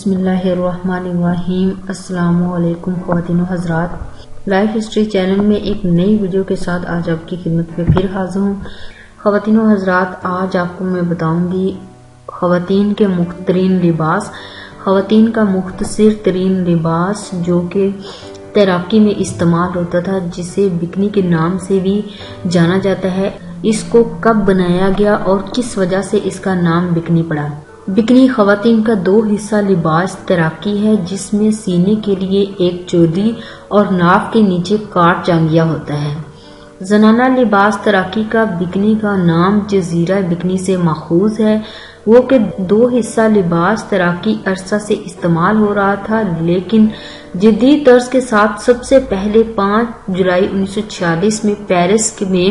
بسم اللہ الرحمن الرحیم۔ السلام علیکم خواتین و حضرات، لائف ہسٹری چینل میں ایک نئی ویڈیو کے ساتھ آج آپ کی خدمت میں پھر حاضر ہوں۔ خواتین و حضرات، آج آپ کو میں بتاؤں گی خواتین کے مختصرین لباس، خواتین کا مختصر ترین لباس جو کہ تیراکی میں استعمال ہوتا تھا، جسے بکنی کے نام سے بھی جانا جاتا ہے۔ اس کو کب بنایا گیا اور کس وجہ سے اس کا نام بکنی پڑا؟ بکنی خواتین کا دو حصہ لباس تیراکی ہے، جس میں سینے کے لیے ایک چولی اور ناف کے نیچے کاٹ جانگیا ہوتا ہے۔ زنانہ لباس تیراکی کا بکنی کا نام جزیرہ بکنی سے ماخوذ ہے، وہ کہ دو حصہ لباس تیراکی عرصہ سے استعمال ہو رہا تھا، لیکن جدید طرز کے ساتھ سب سے پہلے 5 جولائی 1946 میں پیرس میں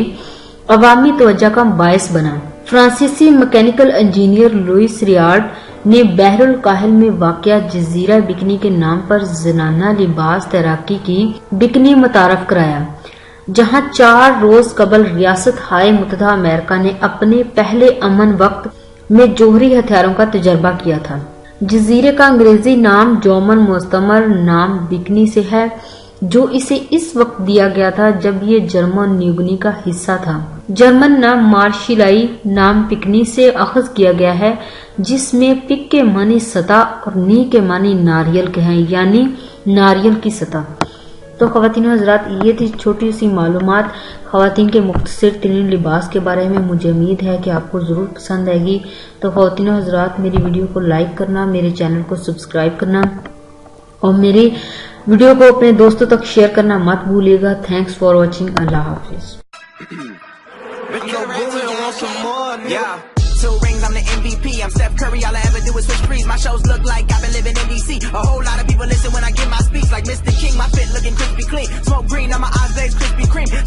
عوامی توجہ کا باعث بنا۔ فرانسیسی میکینیکل انجینئر لوئس ریاڈ نے بحر الکاہل میں واقع جزیرہ بکنی کے نام پر زنانہ لباس تیراکی کی بکنی متعارف کرایا، جہاں 4 روز قبل ریاست ہائے متحدہ امریکہ نے اپنے پہلے امن وقت میں جوہری ہتھیاروں کا تجربہ کیا تھا۔ جزیرے کا انگریزی نام جومن مستعمر نام بکنی سے ہے، جو اسے اس وقت دیا گیا تھا جب یہ جرمن نیوگنی کا حصہ تھا۔ جرمن نام مارشلائی نام پکنی سے اخذ کیا گیا ہے، جس میں پک کے معنی سطح اور نی کے معنی ناریل کے ہیں، یعنی ناریل کی سطح۔ تو خواتین و حضرات، یہ تھی چھوٹی سی معلومات خواتین کے مختصر ترین لباس کے بارے میں۔ مجھے امید ہے کہ آپ کو ضرور پسند آئے گی۔ تو خواتین و حضرات، میری ویڈیو کو لائک کرنا، میرے چینل کو سبسکرائب کرنا اور میری ویڈیو کو اپنے دوستوں تک شیئر کرنا مت بھولیے گا۔ Thanks for watching. اللہ حافظ۔ Two rings, I'm the MVP. I'm Steph Curry, all I ever do is switch threes. My shows look like I've been living in DC. A whole lot of people listen when I give my speech. Like Mr. King, my fit looking crispy clean. Smoke green on my eyes, glaze Krispy Kreme. Turn